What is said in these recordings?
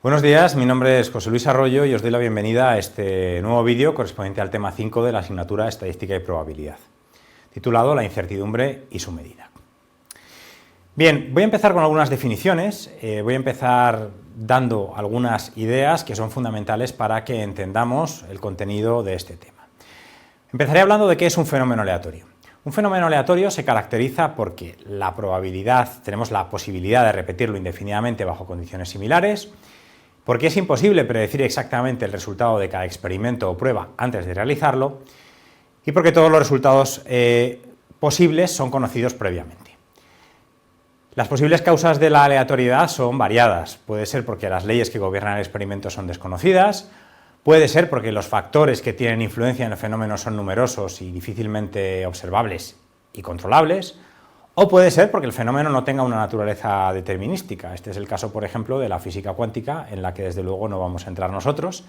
Buenos días, mi nombre es José Luis Arroyo y os doy la bienvenida a este nuevo vídeo correspondiente al tema 5 de la asignatura Estadística y Probabilidad, titulado La incertidumbre y su medida. Bien, voy a empezar con algunas definiciones, voy a empezar dando algunas ideas que son fundamentales para que entendamos el contenido de este tema. Empezaré hablando de qué es un fenómeno aleatorio. Un fenómeno aleatorio se caracteriza porque la probabilidad, tenemos la posibilidad de repetirlo indefinidamente bajo condiciones similares, porque es imposible predecir exactamente el resultado de cada experimento o prueba antes de realizarlo, y porque todos los resultados posibles son conocidos previamente. Las posibles causas de la aleatoriedad son variadas. Puede ser porque las leyes que gobiernan el experimento son desconocidas, puede ser porque los factores que tienen influencia en el fenómeno son numerosos y difícilmente observables y controlables, o puede ser porque el fenómeno no tenga una naturaleza determinística. Este es el caso, por ejemplo, de la física cuántica, en la que desde luego no vamos a entrar nosotros,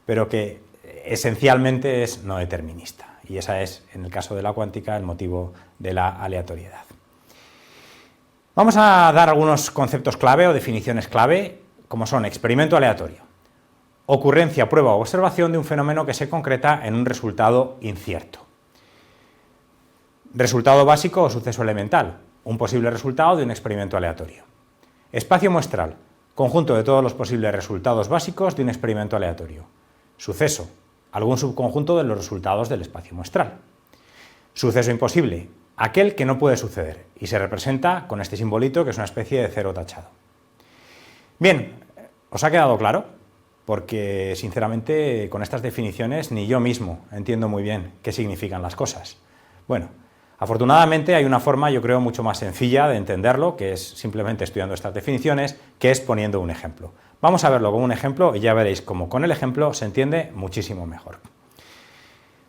pero que esencialmente es no determinista. Y ese es, en el caso de la cuántica, el motivo de la aleatoriedad. Vamos a dar algunos conceptos clave o definiciones clave, como son experimento aleatorio, ocurrencia, prueba o observación de un fenómeno que se concreta en un resultado incierto. Resultado básico o suceso elemental, un posible resultado de un experimento aleatorio. Espacio muestral, conjunto de todos los posibles resultados básicos de un experimento aleatorio. Suceso, algún subconjunto de los resultados del espacio muestral. Suceso imposible, aquel que no puede suceder, y se representa con este simbolito que es una especie de cero tachado. Bien, ¿os ha quedado claro? Porque, sinceramente, con estas definiciones ni yo mismo entiendo muy bien qué significan las cosas. Bueno, afortunadamente hay una forma, yo creo, mucho más sencilla de entenderlo, que es simplemente estudiando estas definiciones, que es poniendo un ejemplo. Vamos a verlo con un ejemplo y ya veréis cómo con el ejemplo se entiende muchísimo mejor.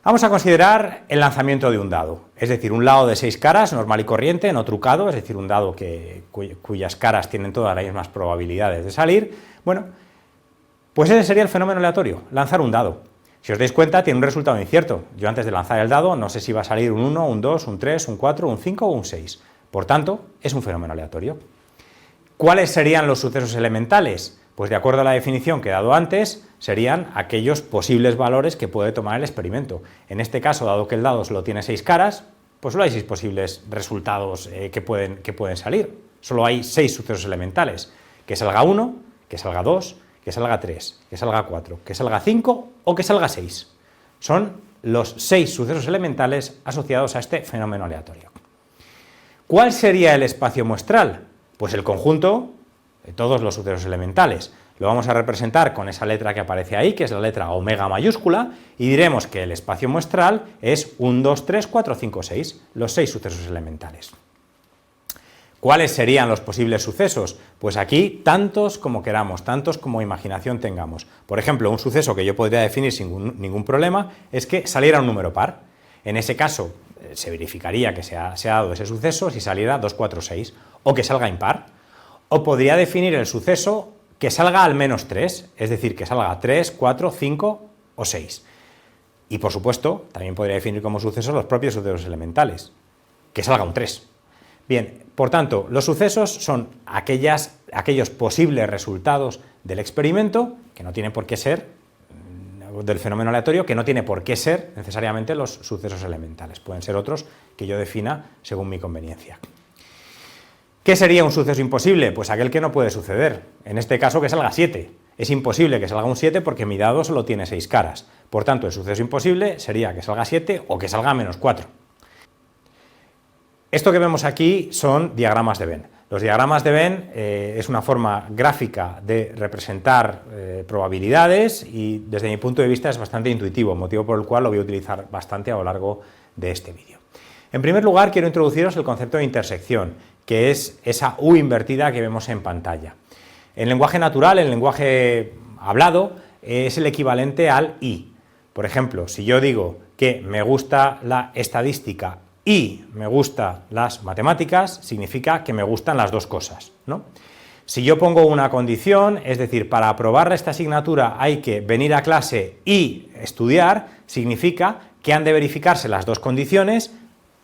Vamos a considerar el lanzamiento de un dado, es decir, un dado de 6 caras, normal y corriente, no trucado, es decir, un dado cuyas caras tienen todas las mismas probabilidades de salir. Bueno, pues ese sería el fenómeno aleatorio, lanzar un dado. Si os dais cuenta, tiene un resultado incierto. Yo antes de lanzar el dado no sé si va a salir un 1, un 2, un 3, un 4, un 5 o un 6. Por tanto, es un fenómeno aleatorio. ¿Cuáles serían los sucesos elementales? Pues de acuerdo a la definición que he dado antes, serían aquellos posibles valores que puede tomar el experimento. En este caso, dado que el dado solo tiene 6 caras, pues solo hay 6 posibles resultados que pueden salir. Solo hay 6 sucesos elementales. Que salga 1, que salga 2, que salga 3, que salga 4, que salga 5 o que salga 6. Son los 6 sucesos elementales asociados a este fenómeno aleatorio. ¿Cuál sería el espacio muestral? Pues el conjunto de todos los sucesos elementales. Lo vamos a representar con esa letra que aparece ahí, que es la letra omega mayúscula, y diremos que el espacio muestral es 1, 2, 3, 4, 5, 6, los 6 sucesos elementales. ¿Cuáles serían los posibles sucesos? Pues aquí tantos como queramos, tantos como imaginación tengamos. Por ejemplo, un suceso que yo podría definir sin ningún problema es que saliera un número par. En ese caso se verificaría que se ha dado ese suceso si saliera 2, 4, 6, o que salga impar. O podría definir el suceso que salga al menos 3, es decir, que salga 3, 4, 5 o 6. Y por supuesto, también podría definir como suceso los propios sucesos elementales, que salga un 3. Bien, por tanto, los sucesos son aquellos posibles resultados del experimento, que no tiene por qué ser, del fenómeno aleatorio, que no tiene por qué ser necesariamente los sucesos elementales. Pueden ser otros que yo defina según mi conveniencia. ¿Qué sería un suceso imposible? Pues aquel que no puede suceder. En este caso, que salga 7. Es imposible que salga un 7 porque mi dado solo tiene 6 caras. Por tanto, el suceso imposible sería que salga 7 o que salga menos 4. Esto que vemos aquí son diagramas de Venn. Los diagramas de Venn es una forma gráfica de representar probabilidades y desde mi punto de vista es bastante intuitivo, motivo por el cual lo voy a utilizar bastante a lo largo de este vídeo. En primer lugar, quiero introduciros el concepto de intersección, que es esa U invertida que vemos en pantalla. En lenguaje natural, en lenguaje hablado, es el equivalente al I. Por ejemplo, si yo digo que me gusta la estadística y me gustan las matemáticas, significa que me gustan las dos cosas, ¿no? Si yo pongo una condición, es decir, para aprobar esta asignatura hay que venir a clase y estudiar, significa que han de verificarse las dos condiciones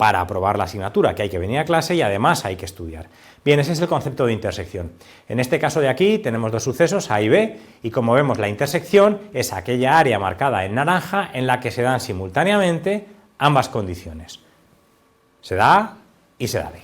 para aprobar la asignatura, que hay que venir a clase y además hay que estudiar. Bien, ese es el concepto de intersección. En este caso de aquí tenemos dos sucesos, A y B, y como vemos la intersección es aquella área marcada en naranja en la que se dan simultáneamente ambas condiciones. Se da A y se da B.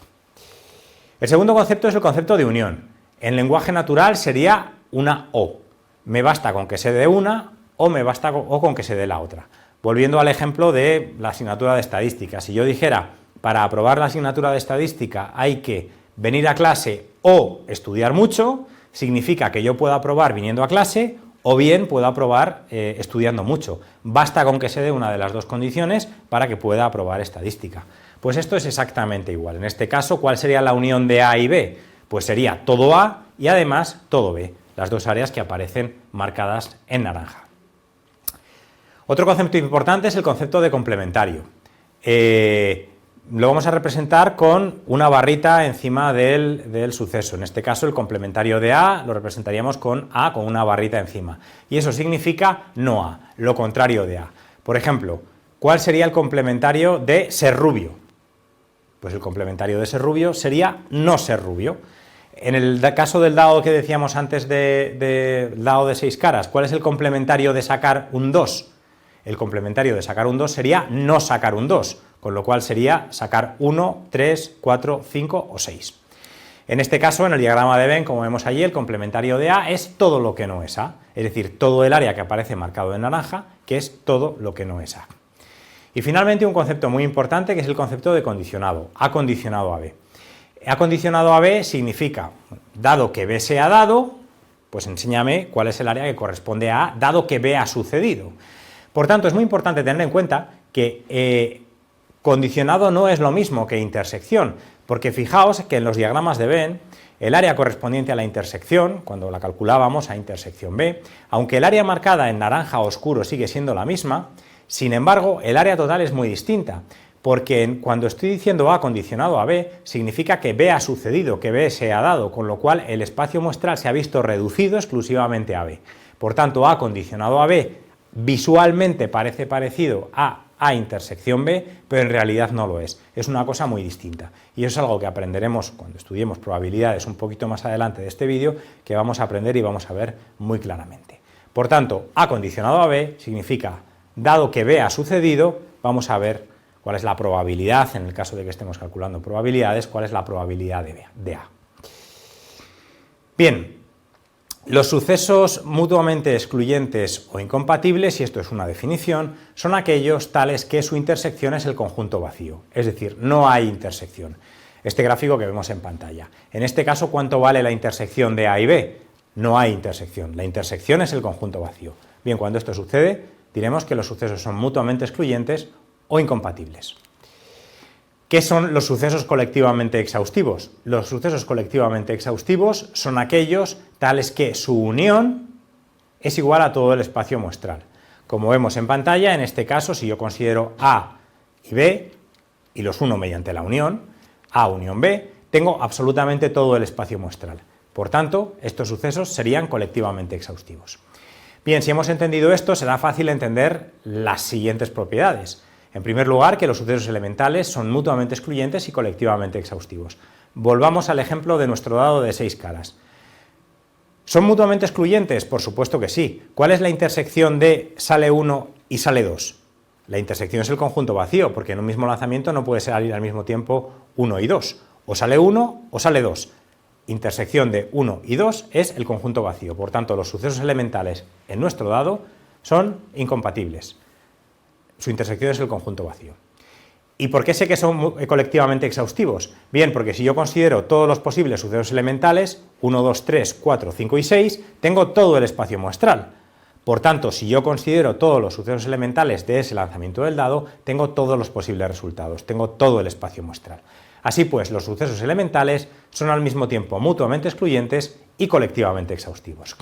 El segundo concepto es el concepto de unión. En lenguaje natural sería una O. Me basta con que se dé una o me basta con que se dé la otra. Volviendo al ejemplo de la asignatura de estadística, si yo dijera, para aprobar la asignatura de estadística hay que venir a clase o estudiar mucho, significa que yo puedo aprobar viniendo a clase o bien puedo aprobar estudiando mucho. Basta con que se dé una de las dos condiciones para que pueda aprobar estadística. Pues esto es exactamente igual. En este caso, ¿cuál sería la unión de A y B? Pues sería todo A y además todo B, las dos áreas que aparecen marcadas en naranja. Otro concepto importante es el concepto de complementario. Lo vamos a representar con una barrita encima del suceso. En este caso, el complementario de A lo representaríamos con A con una barrita encima. Y eso significa no A, lo contrario de A. Por ejemplo, ¿cuál sería el complementario de ser rubio? Pues el complementario de ser rubio sería no ser rubio. En el caso del dado que decíamos antes del dado de 6 caras, ¿cuál es el complementario de sacar un 2? El complementario de sacar un 2 sería no sacar un 2, con lo cual sería sacar 1, 3, 4, 5 o 6. En este caso, en el diagrama de Venn, como vemos allí, el complementario de A es todo lo que no es A, es decir, todo el área que aparece marcado en naranja, que es todo lo que no es A. Y finalmente un concepto muy importante que es el concepto de condicionado, A condicionado a B. A condicionado a B significa, dado que B sea dado, pues enséñame cuál es el área que corresponde a A, dado que B ha sucedido. Por tanto, es muy importante tener en cuenta que condicionado no es lo mismo que intersección, porque fijaos que en los diagramas de Venn, el área correspondiente a la intersección, cuando la calculábamos a intersección B, aunque el área marcada en naranja oscuro sigue siendo la misma, sin embargo, el área total es muy distinta, porque cuando estoy diciendo A condicionado a B, significa que B ha sucedido, que B se ha dado, con lo cual el espacio muestral se ha visto reducido exclusivamente a B. Por tanto, A condicionado a B visualmente parece parecido a A intersección B, pero en realidad no lo es. Es una cosa muy distinta. Y eso es algo que aprenderemos cuando estudiemos probabilidades un poquito más adelante de este vídeo, que vamos a aprender y vamos a ver muy claramente. Por tanto, A condicionado a B significa, dado que B ha sucedido, vamos a ver cuál es la probabilidad, en el caso de que estemos calculando probabilidades, cuál es la probabilidad de A. Bien. Los sucesos mutuamente excluyentes o incompatibles, y esto es una definición, son aquellos tales que su intersección es el conjunto vacío, es decir, no hay intersección. Este gráfico que vemos en pantalla. En este caso, ¿cuánto vale la intersección de A y B? No hay intersección, la intersección es el conjunto vacío. Bien, cuando esto sucede, diremos que los sucesos son mutuamente excluyentes o incompatibles. ¿Qué son los sucesos colectivamente exhaustivos? Los sucesos colectivamente exhaustivos son aquellos tales que su unión es igual a todo el espacio muestral. Como vemos en pantalla, en este caso, si yo considero A y B, y los uno mediante la unión, A unión B, tengo absolutamente todo el espacio muestral. Por tanto, estos sucesos serían colectivamente exhaustivos. Bien, si hemos entendido esto, será fácil entender las siguientes propiedades. En primer lugar, que los sucesos elementales son mutuamente excluyentes y colectivamente exhaustivos. Volvamos al ejemplo de nuestro dado de 6 caras. ¿Son mutuamente excluyentes? Por supuesto que sí. ¿Cuál es la intersección de sale 1 y sale 2? La intersección es el conjunto vacío, porque en un mismo lanzamiento no puede salir al mismo tiempo 1 y 2. O sale 1 o sale 2. Intersección de 1 y 2 es el conjunto vacío. Por tanto, los sucesos elementales en nuestro dado son incompatibles. Su intersección es el conjunto vacío. ¿Y por qué sé que son colectivamente exhaustivos? Bien, porque si yo considero todos los posibles sucesos elementales, 1, 2, 3, 4, 5 y 6, tengo todo el espacio muestral. Por tanto, si yo considero todos los sucesos elementales de ese lanzamiento del dado, tengo todos los posibles resultados, tengo todo el espacio muestral. Así pues, los sucesos elementales son al mismo tiempo mutuamente excluyentes y colectivamente exhaustivos.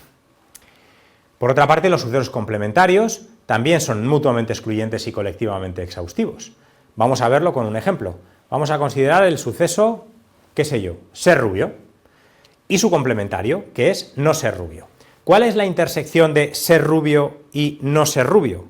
Por otra parte, los sucesos complementarios también son mutuamente excluyentes y colectivamente exhaustivos. Vamos a verlo con un ejemplo. Vamos a considerar el suceso, qué sé yo, ser rubio, y su complementario, que es no ser rubio. ¿Cuál es la intersección de ser rubio y no ser rubio?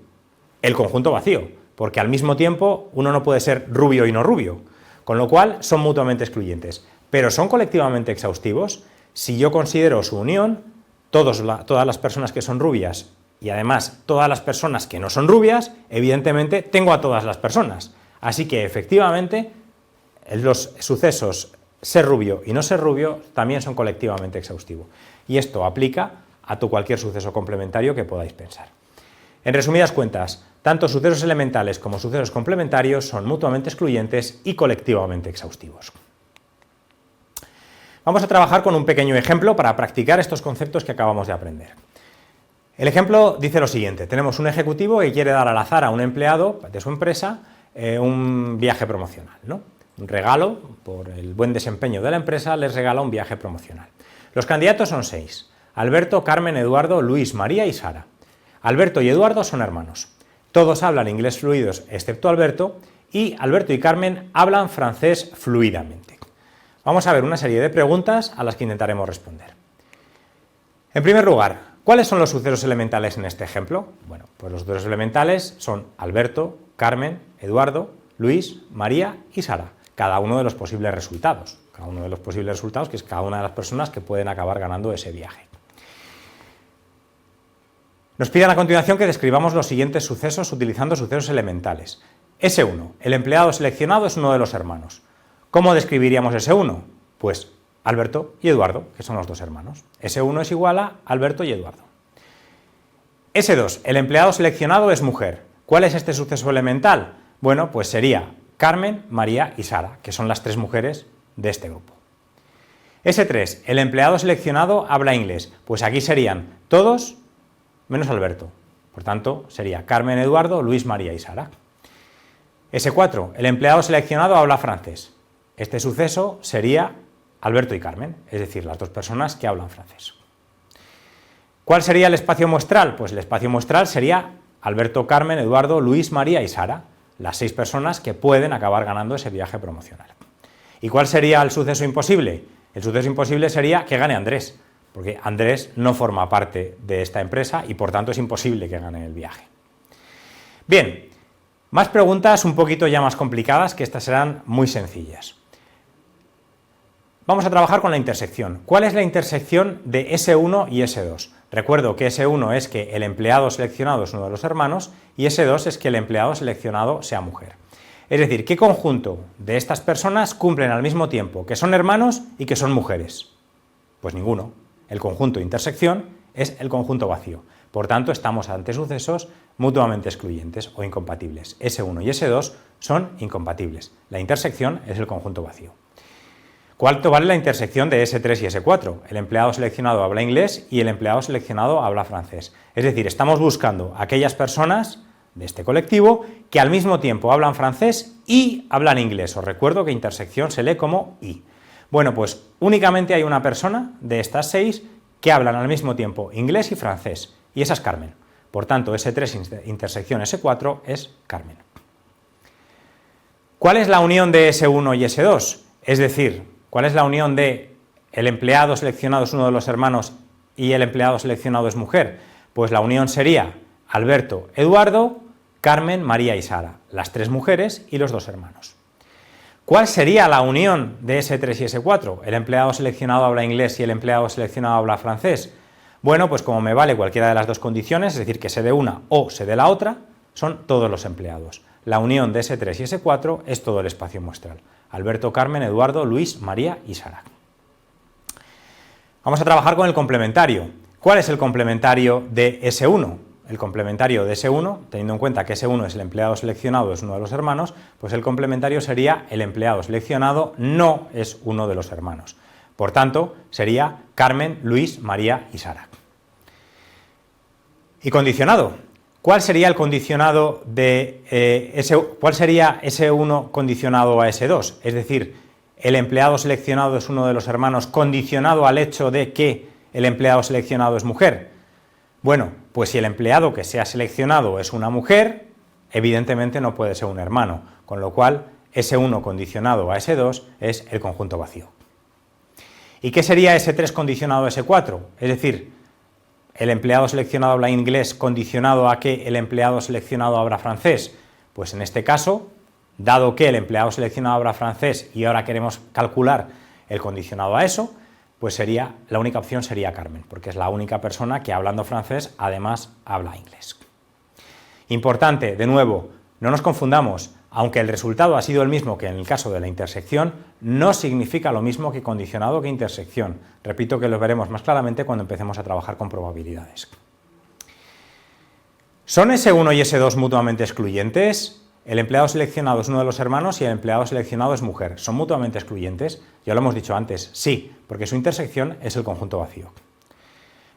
El conjunto vacío. porque al mismo tiempo uno no puede ser rubio y no rubio, con lo cual son mutuamente excluyentes. Pero ¿son colectivamente exhaustivos? Si yo considero su unión, todas las personas que son rubias y además todas las personas que no son rubias, evidentemente tengo a todas las personas. Así que efectivamente los sucesos ser rubio y no ser rubio también son colectivamente exhaustivos. Y esto aplica a cualquier suceso complementario que podáis pensar. En resumidas cuentas, tanto sucesos elementales como sucesos complementarios son mutuamente excluyentes y colectivamente exhaustivos. Vamos a trabajar con un pequeño ejemplo para practicar estos conceptos que acabamos de aprender. El ejemplo dice lo siguiente: tenemos un ejecutivo que quiere dar al azar a un empleado de su empresa un viaje promocional, ¿no? Un regalo, por el buen desempeño de la empresa, les regala un viaje promocional. Los candidatos son 6: Alberto, Carmen, Eduardo, Luis, María y Sara. Alberto y Eduardo son hermanos. Todos hablan inglés fluidos excepto Alberto, y Alberto y Carmen hablan francés fluidamente. Vamos a ver una serie de preguntas a las que intentaremos responder. En primer lugar, ¿cuáles son los sucesos elementales en este ejemplo? Bueno, pues los sucesos elementales son Alberto, Carmen, Eduardo, Luis, María y Sara, cada uno de los posibles resultados. Cada uno de los posibles resultados, que es cada una de las personas que pueden acabar ganando ese viaje. Nos piden a continuación que describamos los siguientes sucesos utilizando sucesos elementales. S1. El empleado seleccionado es uno de los hermanos. ¿Cómo describiríamos S1? Pues Alberto y Eduardo, que son los dos hermanos. S1 es igual a Alberto y Eduardo. S2. El empleado seleccionado es mujer. ¿Cuál es este suceso elemental? Bueno, pues sería Carmen, María y Sara, que son las 3 mujeres de este grupo. S3. El empleado seleccionado habla inglés. Pues aquí serían todos menos Alberto. Por tanto, sería Carmen, Eduardo, Luis, María y Sara. S4. El empleado seleccionado habla francés. Este suceso sería Alberto y Carmen, es decir, las 2 personas que hablan francés. ¿Cuál sería el espacio muestral? Pues el espacio muestral sería Alberto, Carmen, Eduardo, Luis, María y Sara, las 6 personas que pueden acabar ganando ese viaje promocional. ¿Y cuál sería el suceso imposible? El suceso imposible sería que gane Andrés, porque Andrés no forma parte de esta empresa y por tanto es imposible que gane el viaje. Bien, más preguntas un poquito ya más complicadas, que estas serán muy sencillas. Vamos a trabajar con la intersección. ¿Cuál es la intersección de S1 y S2? Recuerdo que S1 es que el empleado seleccionado es uno de los hermanos y S2 es que el empleado seleccionado sea mujer. Es decir, ¿qué conjunto de estas personas cumplen al mismo tiempo que son hermanos y que son mujeres? Pues ninguno. El conjunto de intersección es el conjunto vacío. Por tanto, estamos ante sucesos mutuamente excluyentes o incompatibles. S1 y S2 son incompatibles. La intersección es el conjunto vacío. ¿Cuánto vale la intersección de S3 y S4? El empleado seleccionado habla inglés y el empleado seleccionado habla francés. Es decir, estamos buscando aquellas personas de este colectivo que al mismo tiempo hablan francés y hablan inglés. Os recuerdo que intersección se lee como y. Bueno, pues únicamente hay una persona de estas 6 que hablan al mismo tiempo inglés y francés, y esa es Carmen. Por tanto, S3 intersección S4 es Carmen. ¿Cuál es la unión de S1 y S2? Es decir, ¿cuál es la unión de el empleado seleccionado es uno de los hermanos y el empleado seleccionado es mujer? Pues la unión sería Alberto, Eduardo, Carmen, María y Sara, las 3 mujeres y los 2 hermanos. ¿Cuál sería la unión de S3 y S4? ¿El empleado seleccionado habla inglés y el empleado seleccionado habla francés? Bueno, pues como me vale cualquiera de las 2 condiciones, es decir, que se dé una o se dé la otra, son todos los empleados. La unión de S3 y S4 es todo el espacio muestral. Alberto, Carmen, Eduardo, Luis, María y Sara. Vamos a trabajar con el complementario. ¿Cuál es el complementario de S1? El complementario de S1, teniendo en cuenta que S1 es el empleado seleccionado, es uno de los hermanos, pues el complementario sería el empleado seleccionado no es uno de los hermanos. Por tanto, sería Carmen, Luis, María y Sara. Y condicionado. ¿Cuál sería el condicionado de cuál sería S1 condicionado a S2? Es decir, el empleado seleccionado es uno de los hermanos condicionado al hecho de que el empleado seleccionado es mujer. Bueno, pues si el empleado que se ha seleccionado es una mujer, evidentemente no puede ser un hermano, con lo cual S1 condicionado a S2 es el conjunto vacío. ¿Y qué sería S3 condicionado a S4? Es decir, el empleado seleccionado habla inglés condicionado a que el empleado seleccionado habla francés. Pues en este caso, dado que el empleado seleccionado habla francés y ahora queremos calcular el condicionado a eso, pues la única opción sería Carmen, porque es la única persona que hablando francés además habla inglés. Importante, de nuevo, no nos confundamos, aunque el resultado ha sido el mismo que en el caso de la intersección, no significa lo mismo que condicionado que intersección. Repito que lo veremos más claramente cuando empecemos a trabajar con probabilidades. ¿Son S1 y S2 mutuamente excluyentes? El empleado seleccionado es uno de los hermanos y el empleado seleccionado es mujer. ¿Son mutuamente excluyentes? Ya lo hemos dicho antes, sí, porque su intersección es el conjunto vacío.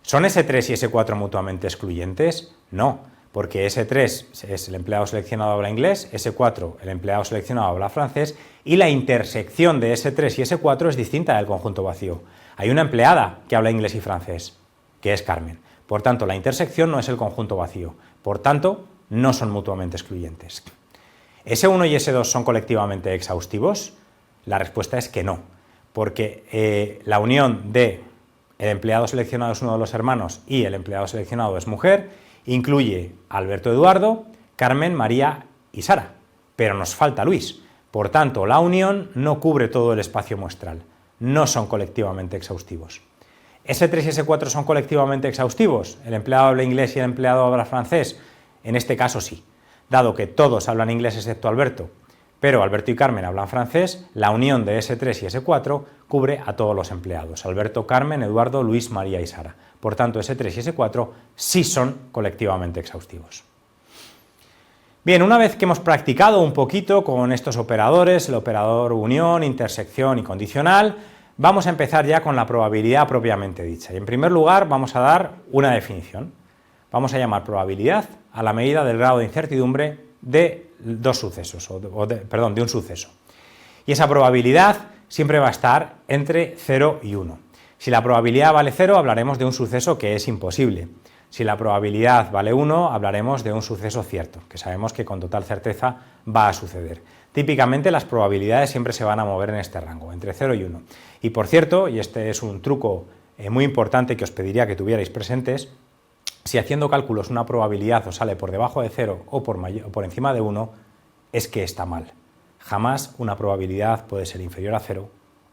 ¿Son S3 y S4 mutuamente excluyentes? No, porque S3 es el empleado seleccionado habla inglés, S4 el empleado seleccionado habla francés y la intersección de S3 y S4 es distinta del conjunto vacío. Hay una empleada que habla inglés y francés, que es Carmen. Por tanto, la intersección no es el conjunto vacío. Por tanto, no son mutuamente excluyentes. ¿S1 y S2 son colectivamente exhaustivos? La respuesta es que no, porque la unión de el empleado seleccionado es uno de los hermanos y el empleado seleccionado es mujer, incluye a Alberto Eduardo, Carmen, María y Sara, pero nos falta Luis. Por tanto, la unión no cubre todo el espacio muestral, no son colectivamente exhaustivos. ¿S3 y S4 son colectivamente exhaustivos? ¿El empleado habla inglés y el empleado habla francés? En este caso sí. Dado que todos hablan inglés excepto Alberto, pero Alberto y Carmen hablan francés, la unión de S3 y S4 cubre a todos los empleados, Alberto, Carmen, Eduardo, Luis, María y Sara. Por tanto, S3 y S4 sí son colectivamente exhaustivos. Bien, una vez que hemos practicado un poquito con estos operadores, el operador unión, intersección y condicional, vamos a empezar ya con la probabilidad propiamente dicha. Y en primer lugar vamos a dar una definición. Vamos a llamar probabilidad a la medida del grado de incertidumbre de dos sucesos, de un suceso. Y esa probabilidad siempre va a estar entre 0 y 1. Si la probabilidad vale 0, hablaremos de un suceso que es imposible. Si la probabilidad vale 1, hablaremos de un suceso cierto, que sabemos que con total certeza va a suceder. Típicamente las probabilidades siempre se van a mover en este rango, entre 0 y 1. Y por cierto, y este es un truco muy importante que os pediría que tuvierais presentes, si haciendo cálculos una probabilidad os sale por debajo de 0 o por encima de 1, es que está mal. Jamás una probabilidad puede ser inferior a 0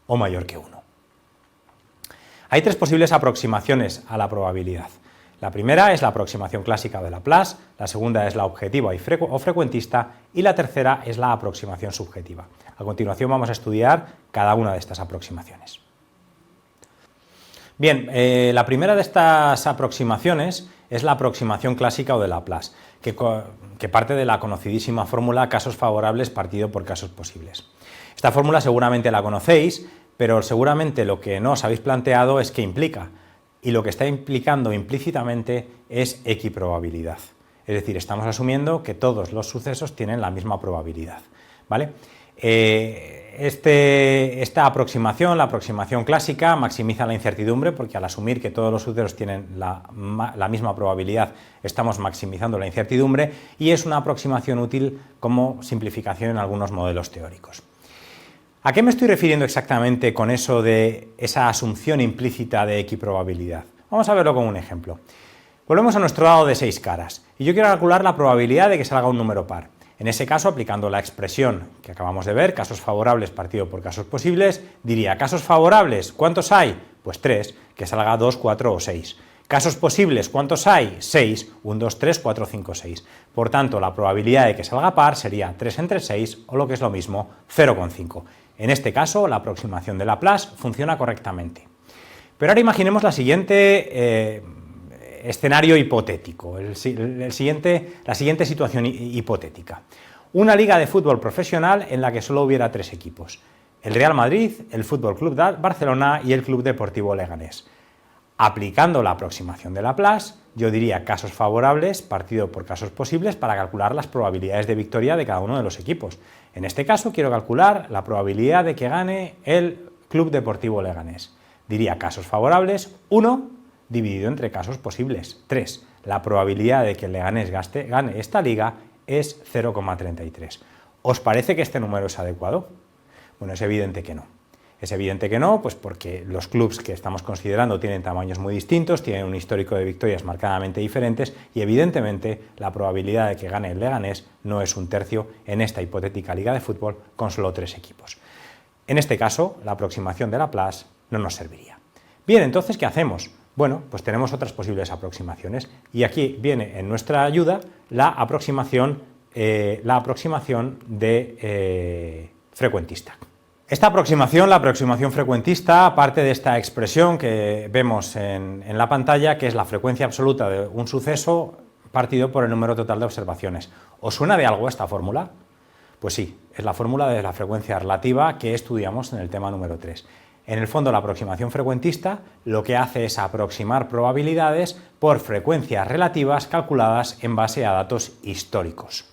o mayor que 1. Hay tres posibles aproximaciones a la probabilidad. La primera es la aproximación clásica de Laplace, la segunda es la objetiva o frecuentista y la tercera es la aproximación subjetiva. A continuación vamos a estudiar cada una de estas aproximaciones. Bien, la primera de estas aproximaciones es la aproximación clásica o de Laplace, que parte de la conocidísima fórmula casos favorables partido por casos posibles. Esta fórmula seguramente la conocéis, pero seguramente lo que no os habéis planteado es qué implica. Y lo que está implicando implícitamente es equiprobabilidad. Es decir, estamos asumiendo que todos los sucesos tienen la misma probabilidad, ¿vale? Esta aproximación, la aproximación clásica, maximiza la incertidumbre porque al asumir que todos los sucesos tienen la misma probabilidad, estamos maximizando la incertidumbre y es una aproximación útil como simplificación en algunos modelos teóricos. ¿A qué me estoy refiriendo exactamente con eso de esa asunción implícita de equiprobabilidad? Vamos a verlo con un ejemplo. Volvemos a nuestro dado de 6 caras y yo quiero calcular la probabilidad de que salga un número par. En ese caso, aplicando la expresión que acabamos de ver, casos favorables partido por casos posibles, diría, casos favorables, ¿cuántos hay? Pues 3, que salga 2, 4 o 6. Casos posibles, ¿cuántos hay? 6, 1, 2, 3, 4, 5, 6. Por tanto, la probabilidad de que salga par sería 3 entre 6 o lo que es lo mismo, 0,5. En este caso, la aproximación de Laplace funciona correctamente. Pero ahora imaginemos la siguiente escenario hipotético, la siguiente situación hipotética. Una liga de fútbol profesional en la que solo hubiera 3 equipos. El Real Madrid, el Fútbol Club Barcelona y el Club Deportivo Leganés. Aplicando la aproximación de Laplace, yo diría casos favorables partido por casos posibles para calcular las probabilidades de victoria de cada uno de los equipos. En este caso quiero calcular la probabilidad de que gane el Club Deportivo Leganés. Diría casos favorables 1 dividido entre casos posibles 3. La probabilidad de que el Leganés gane esta liga es 0,33. ¿Os parece que este número es adecuado? Bueno, es evidente que no. Es evidente que no, pues porque los clubes que estamos considerando tienen tamaños muy distintos, tienen un histórico de victorias marcadamente diferentes y evidentemente la probabilidad de que gane el Leganés no es 1/3 en esta hipotética liga de fútbol con solo 3 equipos. En este caso, la aproximación de Laplace no nos serviría. Bien, entonces, ¿qué hacemos? Bueno, pues tenemos otras posibles aproximaciones y aquí viene en nuestra ayuda la aproximación frecuentista. Esta aproximación, la aproximación frecuentista, parte de esta expresión que vemos en la pantalla, que es la frecuencia absoluta de un suceso partido por el número total de observaciones. ¿Os suena de algo esta fórmula? Pues sí, es la fórmula de la frecuencia relativa que estudiamos en el tema número 3. En el fondo, la aproximación frecuentista lo que hace es aproximar probabilidades por frecuencias relativas calculadas en base a datos históricos.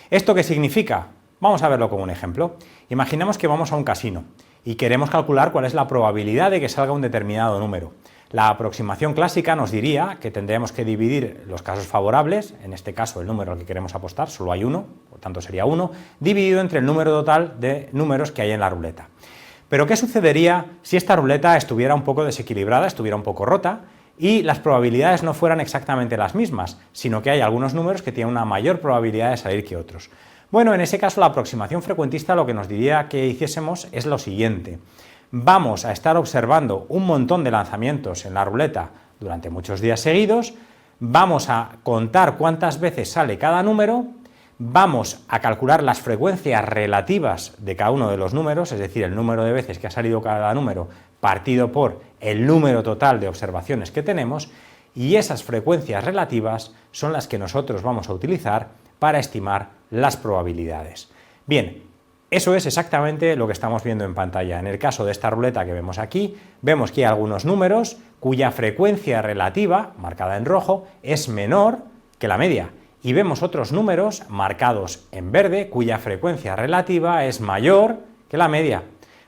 ¿Esto qué significa? Vamos a verlo con un ejemplo. Imaginemos que vamos a un casino y queremos calcular cuál es la probabilidad de que salga un determinado número. La aproximación clásica nos diría que tendríamos que dividir los casos favorables, en este caso el número al que queremos apostar, solo hay uno, por tanto sería 1, dividido entre el número total de números que hay en la ruleta. Pero ¿qué sucedería si esta ruleta estuviera un poco desequilibrada, estuviera un poco rota y las probabilidades no fueran exactamente las mismas, sino que hay algunos números que tienen una mayor probabilidad de salir que otros? Bueno, en ese caso la aproximación frecuentista lo que nos diría que hiciésemos es lo siguiente. Vamos a estar observando un montón de lanzamientos en la ruleta durante muchos días seguidos, vamos a contar cuántas veces sale cada número, vamos a calcular las frecuencias relativas de cada uno de los números, es decir, el número de veces que ha salido cada número partido por el número total de observaciones que tenemos, y esas frecuencias relativas son las que nosotros vamos a utilizar para estimar las probabilidades. Bien, eso es exactamente lo que estamos viendo en pantalla. En el caso de esta ruleta que vemos aquí, vemos que hay algunos números cuya frecuencia relativa, marcada en rojo, es menor que la media. Y vemos otros números marcados en verde cuya frecuencia relativa es mayor que la media.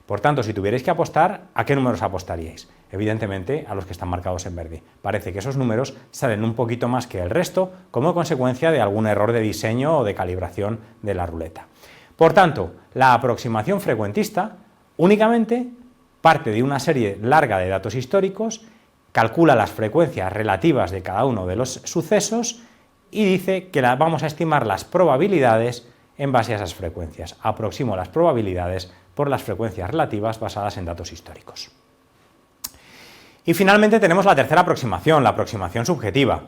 Por tanto, si tuvierais que apostar, ¿a qué números apostaríais? Evidentemente a los que están marcados en verde. Parece que esos números salen un poquito más que el resto como consecuencia de algún error de diseño o de calibración de la ruleta. Por tanto, la aproximación frecuentista únicamente parte de una serie larga de datos históricos, calcula las frecuencias relativas de cada uno de los sucesos y dice que vamos a estimar las probabilidades en base a esas frecuencias. Aproximo las probabilidades por las frecuencias relativas basadas en datos históricos. Y finalmente tenemos la tercera aproximación, la aproximación subjetiva.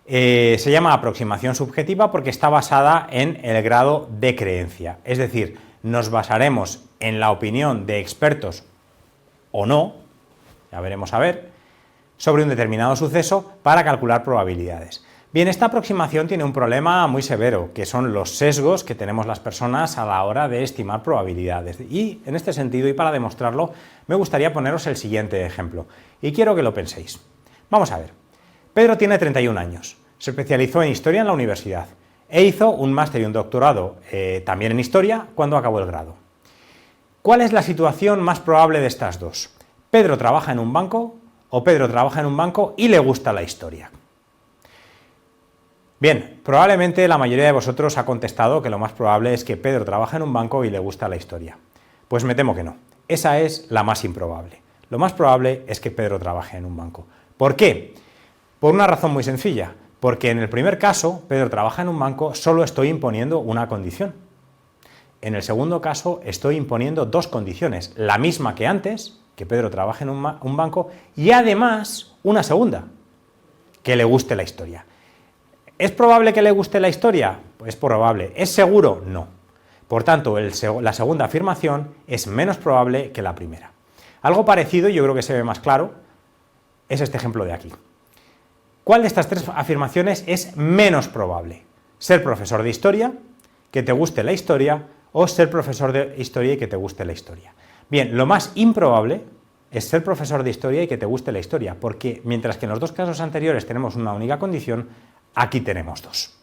Se llama aproximación subjetiva porque está basada en el grado de creencia, es decir, nos basaremos en la opinión de expertos o no, ya veremos a ver, sobre un determinado suceso para calcular probabilidades. Bien, esta aproximación tiene un problema muy severo, que son los sesgos que tenemos las personas a la hora de estimar probabilidades. Y en este sentido, y para demostrarlo, me gustaría poneros el siguiente ejemplo, y quiero que lo penséis. Vamos a ver. Pedro tiene 31 años, se especializó en Historia en la universidad e hizo un máster y un doctorado también en Historia cuando acabó el grado. ¿Cuál es la situación más probable de estas dos? ¿Pedro trabaja en un banco o Pedro trabaja en un banco y le gusta la historia? Bien, probablemente la mayoría de vosotros ha contestado que lo más probable es que Pedro trabaja en un banco y le gusta la historia. Pues me temo que no. Esa es la más improbable. Lo más probable es que Pedro trabaje en un banco. ¿Por qué? Por una razón muy sencilla. Porque en el primer caso, Pedro trabaja en un banco, solo estoy imponiendo una condición. En el segundo caso, estoy imponiendo dos condiciones. La misma que antes, que Pedro trabaje en un banco, y además una segunda, que le guste la historia. ¿Es probable que le guste la historia? Pues probable. ¿Es seguro? No. Por tanto, la segunda afirmación es menos probable que la primera. Algo parecido, y yo creo que se ve más claro, es este ejemplo de aquí. ¿Cuál de estas tres afirmaciones es menos probable? ¿Ser profesor de historia, que te guste la historia, o ser profesor de historia y que te guste la historia? Bien, lo más improbable es ser profesor de historia y que te guste la historia, porque mientras que en los dos casos anteriores tenemos una única condición, aquí tenemos dos.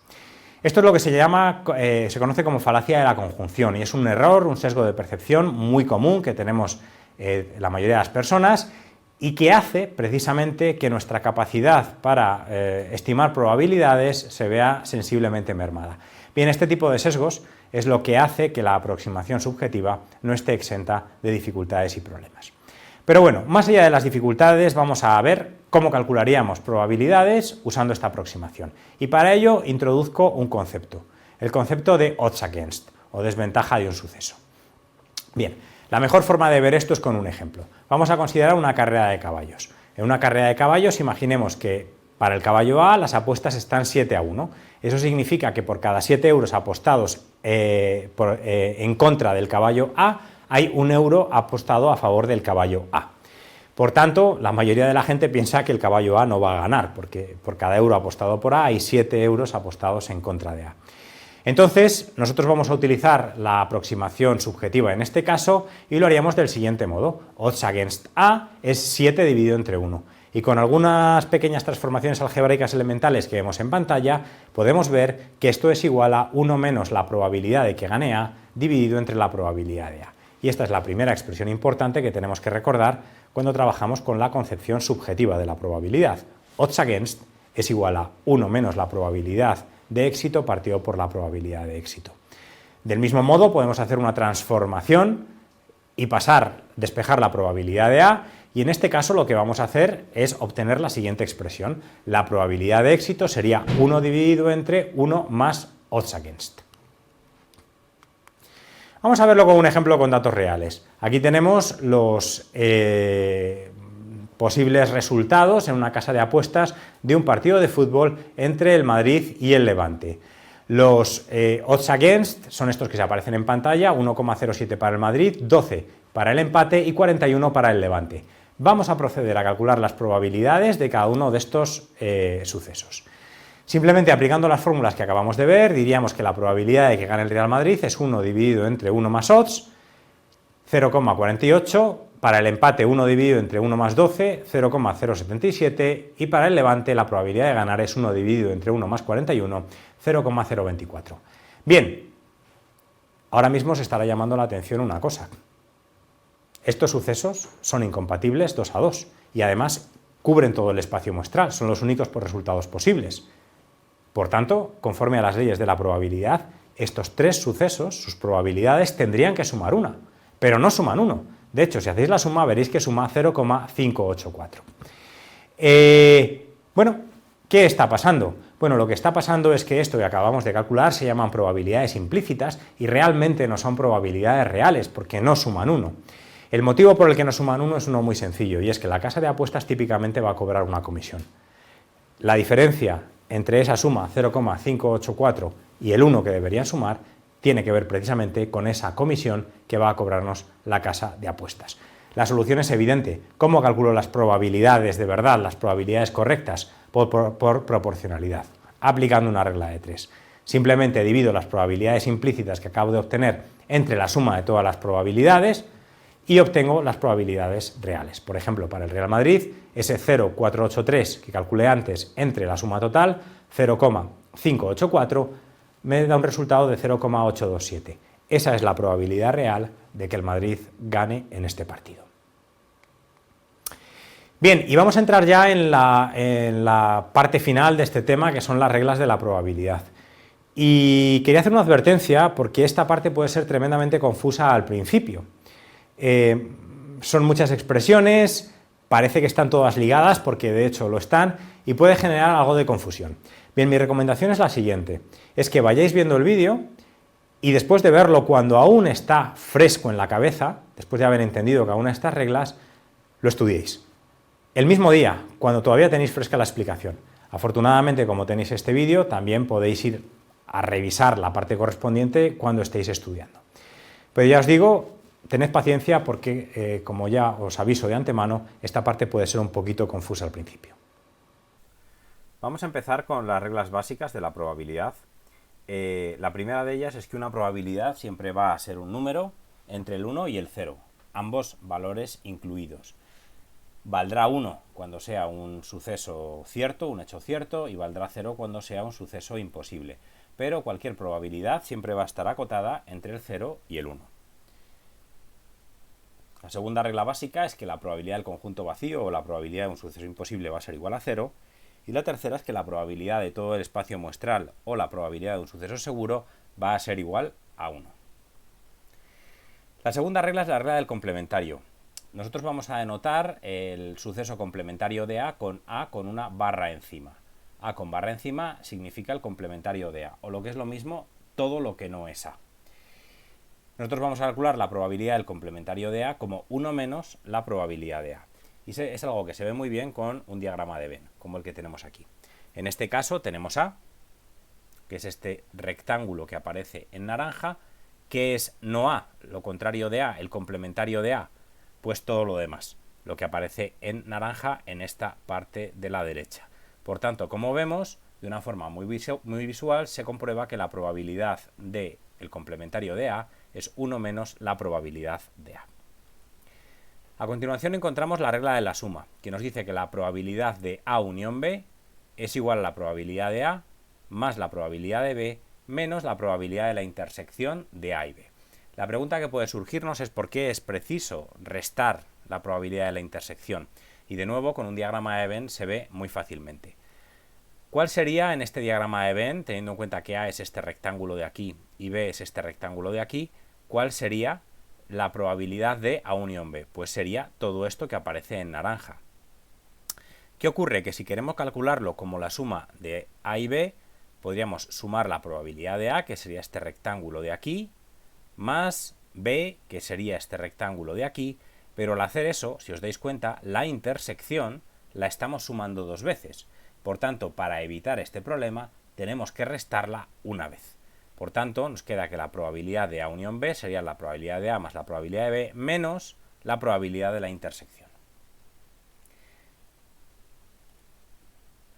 Esto es lo que se conoce como falacia de la conjunción y es un error, un sesgo de percepción muy común que tenemos la mayoría de las personas y que hace precisamente que nuestra capacidad para estimar probabilidades se vea sensiblemente mermada. Bien, este tipo de sesgos es lo que hace que la aproximación subjetiva no esté exenta de dificultades y problemas. Pero bueno, más allá de las dificultades, vamos a ver cómo calcularíamos probabilidades usando esta aproximación. Y para ello introduzco un concepto, el concepto de odds against, o desventaja de un suceso. Bien, la mejor forma de ver esto es con un ejemplo. Vamos a considerar una carrera de caballos. En una carrera de caballos, imaginemos que para el caballo A las apuestas están 7-1. Eso significa que por cada 7 euros apostados en contra del caballo A, hay 1 euro apostado a favor del caballo A. Por tanto, la mayoría de la gente piensa que el caballo A no va a ganar, porque por cada euro apostado por A hay 7 euros apostados en contra de A. Entonces, nosotros vamos a utilizar la aproximación subjetiva en este caso y lo haríamos del siguiente modo. Odds against A es 7 dividido entre 1. Y con algunas pequeñas transformaciones algebraicas elementales que vemos en pantalla, podemos ver que esto es igual a 1 menos la probabilidad de que gane A dividido entre la probabilidad de A. Y esta es la primera expresión importante que tenemos que recordar cuando trabajamos con la concepción subjetiva de la probabilidad. Odds against es igual a 1 menos la probabilidad de éxito partido por la probabilidad de éxito. Del mismo modo podemos hacer una transformación y despejar la probabilidad de A, y en este caso lo que vamos a hacer es obtener la siguiente expresión. La probabilidad de éxito sería 1 dividido entre 1 más odds against. Vamos a verlo con un ejemplo con datos reales. Aquí tenemos los posibles resultados en una casa de apuestas de un partido de fútbol entre el Madrid y el Levante. Los odds against son estos que se aparecen en pantalla, 1,07 para el Madrid, 12 para el empate y 41 para el Levante. Vamos a proceder a calcular las probabilidades de cada uno de estos sucesos. Simplemente aplicando las fórmulas que acabamos de ver, diríamos que la probabilidad de que gane el Real Madrid es 1 dividido entre 1 más odds, 0,48, para el empate 1 dividido entre 1 más 12, 0,077, y para el Levante la probabilidad de ganar es 1 dividido entre 1 más 41, 0,024. Bien, ahora mismo se estará llamando la atención una cosa. Estos sucesos son incompatibles 2 a 2 y además cubren todo el espacio muestral, son los únicos resultados posibles. Por tanto, conforme a las leyes de la probabilidad, estos 3 sucesos, sus probabilidades tendrían que sumar 1, pero no suman 1. De hecho, si hacéis la suma, veréis que suma 0,584. Bueno, ¿qué está pasando? Bueno, lo que está pasando es que esto que acabamos de calcular se llaman probabilidades implícitas y realmente no son probabilidades reales, porque no suman 1. El motivo por el que no suman 1 es uno muy sencillo, y es que la casa de apuestas típicamente va a cobrar una comisión. La diferencia entre esa suma 0,584 y el 1 que deberían sumar tiene que ver precisamente con esa comisión que va a cobrarnos la casa de apuestas. La solución es evidente. ¿Cómo calculo las probabilidades de verdad, las probabilidades correctas? Por proporcionalidad, aplicando una regla de 3. Simplemente divido las probabilidades implícitas que acabo de obtener entre la suma de todas las probabilidades y obtengo las probabilidades reales. Por ejemplo, para el Real Madrid, ese 0,483 que calculé antes entre la suma total, 0,584, me da un resultado de 0,827. Esa es la probabilidad real de que el Madrid gane en este partido. Bien, y vamos a entrar ya en la parte final de este tema, que son las reglas de la probabilidad. Y quería hacer una advertencia, porque esta parte puede ser tremendamente confusa al principio. Son muchas expresiones, parece que están todas ligadas, porque de hecho lo están, y puede generar algo de confusión. Bien, mi recomendación es la siguiente, es que vayáis viendo el vídeo y después de verlo cuando aún está fresco en la cabeza, después de haber entendido cada una de estas reglas, lo estudiéis. El mismo día, cuando todavía tenéis fresca la explicación. Afortunadamente, como tenéis este vídeo, también podéis ir a revisar la parte correspondiente cuando estéis estudiando. Pero ya os digo, tened paciencia porque, como ya os aviso de antemano, esta parte puede ser un poquito confusa al principio. Vamos a empezar con las reglas básicas de la probabilidad. La primera de ellas es que una probabilidad siempre va a ser un número entre el 1 y el 0, ambos valores incluidos. Valdrá 1 cuando sea un suceso cierto, un hecho cierto, y valdrá 0 cuando sea un suceso imposible. Pero cualquier probabilidad siempre va a estar acotada entre el 0 y el 1. La segunda regla básica es que la probabilidad del conjunto vacío o la probabilidad de un suceso imposible va a ser igual a 0. Y la tercera es que la probabilidad de todo el espacio muestral o la probabilidad de un suceso seguro va a ser igual A1. La segunda regla es la regla del complementario. Nosotros vamos a denotar el suceso complementario de A con una barra encima. A con barra encima significa el complementario de A, o lo que es lo mismo, todo lo que no es A. Nosotros vamos a calcular la probabilidad del complementario de A como 1 menos la probabilidad de A. Y es algo que se ve muy bien con un diagrama de Venn, como el que tenemos aquí. En este caso tenemos A, que es este rectángulo que aparece en naranja. ¿Qué es no A? Lo contrario de A, el complementario de A. Pues todo lo demás, lo que aparece en naranja en esta parte de la derecha. Por tanto, como vemos, de una forma muy visual, se comprueba que la probabilidad del complementario de A es 1 menos la probabilidad de A. A continuación encontramos la regla de la suma, que nos dice que la probabilidad de A unión B es igual a la probabilidad de A más la probabilidad de B menos la probabilidad de la intersección de A y B. La pregunta que puede surgirnos es por qué es preciso restar la probabilidad de la intersección. Y de nuevo, con un diagrama de Venn se ve muy fácilmente. ¿Cuál sería en este diagrama de Venn, teniendo en cuenta que A es este rectángulo de aquí y B es este rectángulo de aquí, cuál sería la probabilidad de A unión B? Pues sería todo esto que aparece en naranja. ¿Qué ocurre? Que si queremos calcularlo como la suma de A y B, podríamos sumar la probabilidad de A, que sería este rectángulo de aquí, más B, que sería este rectángulo de aquí, pero al hacer eso, si os dais cuenta, la intersección la estamos sumando dos veces. Por tanto, para evitar este problema, tenemos que restarla una vez. Por tanto, nos queda que la probabilidad de A unión B sería la probabilidad de A más la probabilidad de B menos la probabilidad de la intersección.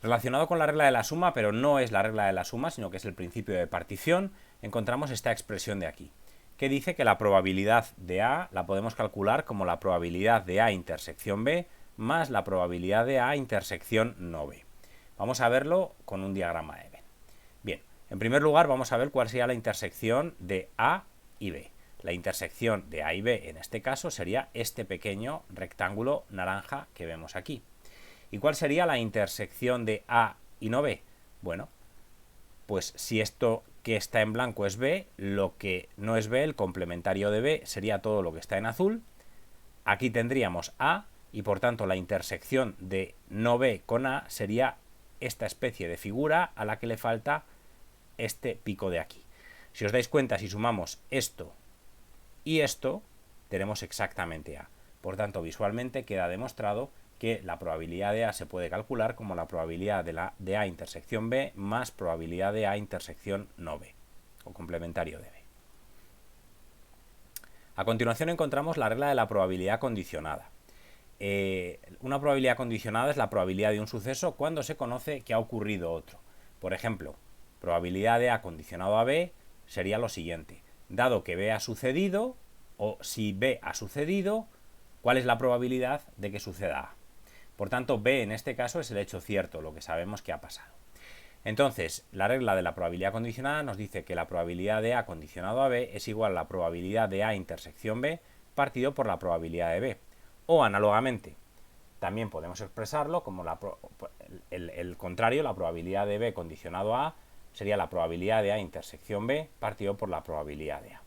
Relacionado con la regla de la suma, pero no es la regla de la suma, sino que es el principio de partición, encontramos esta expresión de aquí, que dice que la probabilidad de A la podemos calcular como la probabilidad de A intersección B más la probabilidad de A intersección no B. Vamos a verlo con un diagrama de Venn. Bien, en primer lugar vamos a ver cuál sería la intersección de A y B. La intersección de A y B en este caso sería este pequeño rectángulo naranja que vemos aquí. ¿Y cuál sería la intersección de A y no B? Bueno, pues si esto que está en blanco es B, lo que no es B, el complementario de B, sería todo lo que está en azul. Aquí tendríamos A y por tanto la intersección de no B con A sería esta especie de figura a la que le falta este pico de aquí. Si os dais cuenta, si sumamos esto y esto, tenemos exactamente A. Por tanto, visualmente queda demostrado que la probabilidad de A se puede calcular como la probabilidad de A intersección B más probabilidad de A intersección no B, o complementario de B. A continuación encontramos la regla de la probabilidad condicionada. Una probabilidad condicionada es la probabilidad de un suceso cuando se conoce que ha ocurrido otro. Por ejemplo, probabilidad de A condicionado a B sería lo siguiente. Dado que B ha sucedido, o si B ha sucedido, ¿cuál es la probabilidad de que suceda A? Por tanto, B en este caso es el hecho cierto, lo que sabemos que ha pasado. Entonces, la regla de la probabilidad condicionada nos dice que la probabilidad de A condicionado a B es igual a la probabilidad de A intersección B partido por la probabilidad de B. O análogamente, también podemos expresarlo como el contrario, la probabilidad de B condicionado a A sería la probabilidad de A intersección B partido por la probabilidad de A.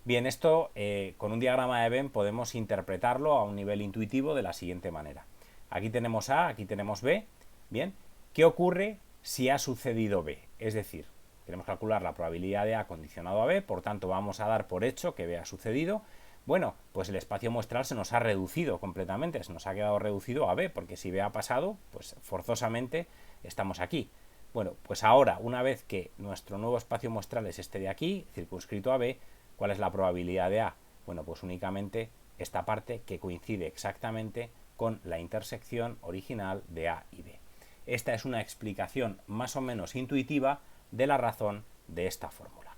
Bien, esto con un diagrama de Venn podemos interpretarlo a un nivel intuitivo de la siguiente manera. Aquí tenemos A, aquí tenemos B. Bien, ¿qué ocurre si ha sucedido B? Es decir, queremos calcular la probabilidad de A condicionado a B, por tanto vamos a dar por hecho que B ha sucedido. Bueno, pues el espacio muestral se nos ha reducido completamente, se nos ha quedado reducido a B, porque si B ha pasado, pues forzosamente estamos aquí. Bueno, pues ahora, una vez que nuestro nuevo espacio muestral es este de aquí, circunscrito a B, ¿cuál es la probabilidad de A? Bueno, pues únicamente esta parte que coincide exactamente con la intersección original de A y B. Esta es una explicación más o menos intuitiva de la razón de esta fórmula.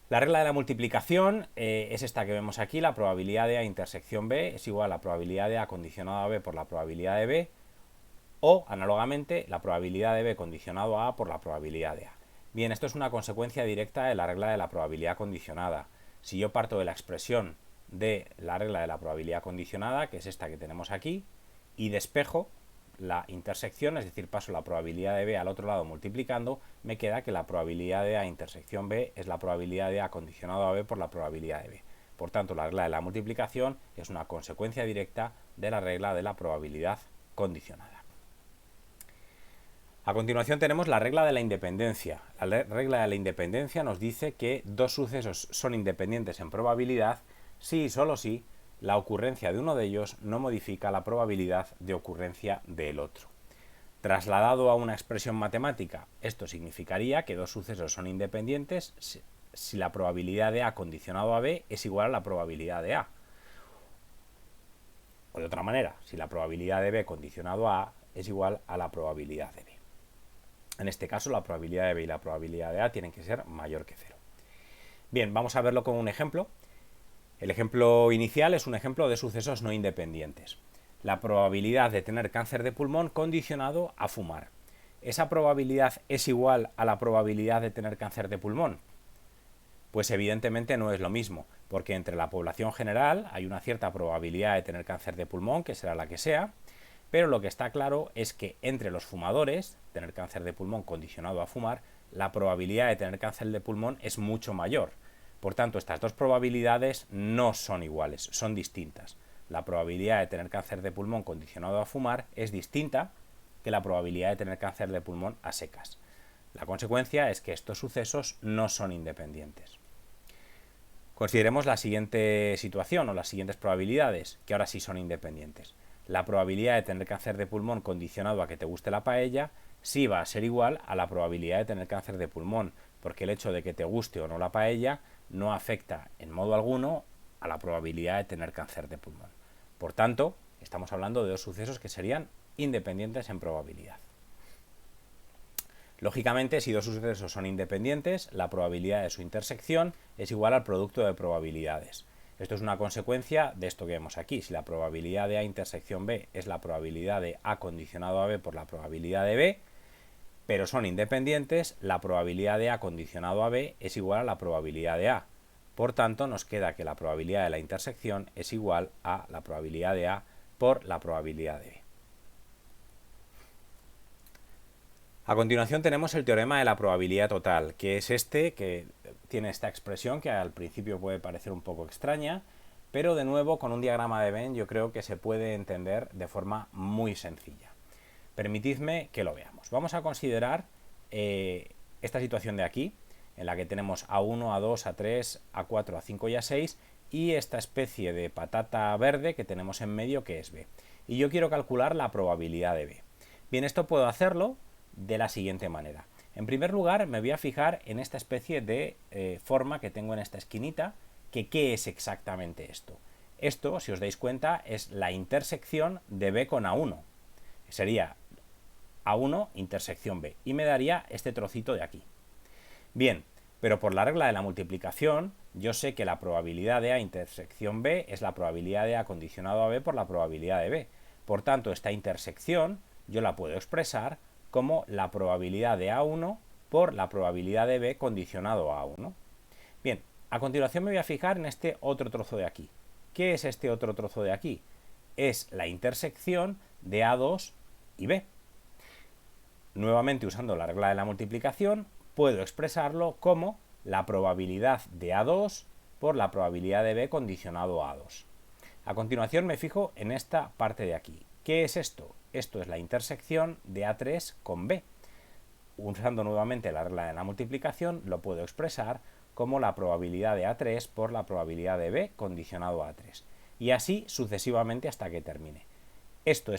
La regla de la multiplicación es esta que vemos aquí, la probabilidad de A intersección B es igual a la probabilidad de A condicionado a B por la probabilidad de B, o, análogamente, la probabilidad de B condicionado a A por la probabilidad de A. Bien, esto es una consecuencia directa de la regla de la probabilidad condicionada. Si yo parto de la expresión de la regla de la probabilidad condicionada, que es esta que tenemos aquí, y despejo la intersección, es decir, paso la probabilidad de B al otro lado multiplicando, me queda que la probabilidad de A intersección B es la probabilidad de A condicionado a B por la probabilidad de B. Por tanto, la regla de la multiplicación es una consecuencia directa de la regla de la probabilidad condicionada. A continuación tenemos la regla de la independencia. La regla de la independencia nos dice que dos sucesos son independientes en probabilidad si y solo si la ocurrencia de uno de ellos no modifica la probabilidad de ocurrencia del otro. Trasladado a una expresión matemática, esto significaría que dos sucesos son independientes si la probabilidad de A condicionado a B es igual a la probabilidad de A. O de otra manera, si la probabilidad de B condicionado a A es igual a la probabilidad de B. En este caso, la probabilidad de B y la probabilidad de A tienen que ser mayor que 0. Bien, vamos a verlo con un ejemplo. El ejemplo inicial es un ejemplo de sucesos no independientes. La probabilidad de tener cáncer de pulmón condicionado a fumar. ¿Esa probabilidad es igual a la probabilidad de tener cáncer de pulmón? Pues evidentemente no es lo mismo, porque entre la población general hay una cierta probabilidad de tener cáncer de pulmón, que será la que sea, pero lo que está claro es que entre los fumadores, tener cáncer de pulmón condicionado a fumar, la probabilidad de tener cáncer de pulmón es mucho mayor. Por tanto, estas dos probabilidades no son iguales, son distintas. La probabilidad de tener cáncer de pulmón condicionado a fumar es distinta que la probabilidad de tener cáncer de pulmón a secas. La consecuencia es que estos sucesos no son independientes. Consideremos la siguiente situación o las siguientes probabilidades, que ahora sí son independientes. La probabilidad de tener cáncer de pulmón condicionado a que te guste la paella sí va a ser igual a la probabilidad de tener cáncer de pulmón, porque el hecho de que te guste o no la paella no afecta en modo alguno a la probabilidad de tener cáncer de pulmón. Por tanto, estamos hablando de dos sucesos que serían independientes en probabilidad. Lógicamente, si dos sucesos son independientes, la probabilidad de su intersección es igual al producto de probabilidades. Esto es una consecuencia de esto que vemos aquí. Si la probabilidad de A intersección B es la probabilidad de A condicionado a B por la probabilidad de B, pero son independientes, la probabilidad de A condicionado a B es igual a la probabilidad de A. Por tanto, nos queda que la probabilidad de la intersección es igual a la probabilidad de A por la probabilidad de B. A continuación tenemos el teorema de la probabilidad total, que es este, que tiene esta expresión que al principio puede parecer un poco extraña, pero de nuevo con un diagrama de Venn yo creo que se puede entender de forma muy sencilla. Permitidme que lo veamos. Vamos a considerar esta situación de aquí, en la que tenemos A1, A2, A3, A4, A5 y A6, y esta especie de patata verde que tenemos en medio que es B. Y yo quiero calcular la probabilidad de B. Bien, esto puedo hacerlo de la siguiente manera. En primer lugar, me voy a fijar en esta especie de forma que tengo en esta esquinita, que ¿qué es exactamente esto? Esto, si os dais cuenta, es la intersección de B con A1. Sería A1 intersección B, y me daría este trocito de aquí. Bien, pero por la regla de la multiplicación, yo sé que la probabilidad de A intersección B es la probabilidad de A condicionado a B por la probabilidad de B. Por tanto, esta intersección yo la puedo expresar como la probabilidad de A1 por la probabilidad de B condicionado a A1. Bien, a continuación me voy a fijar en este otro trozo de aquí. ¿Qué es este otro trozo de aquí? Es la intersección de A2 y B. Nuevamente, usando la regla de la multiplicación, puedo expresarlo como la probabilidad de A2 por la probabilidad de B condicionado a A2. A continuación me fijo en esta parte de aquí. ¿Qué es esto? Esto es la intersección de A3 con B. Usando nuevamente la regla de la multiplicación, lo puedo expresar como la probabilidad de A3 por la probabilidad de B condicionado a A3. Y así sucesivamente hasta que termine. Esta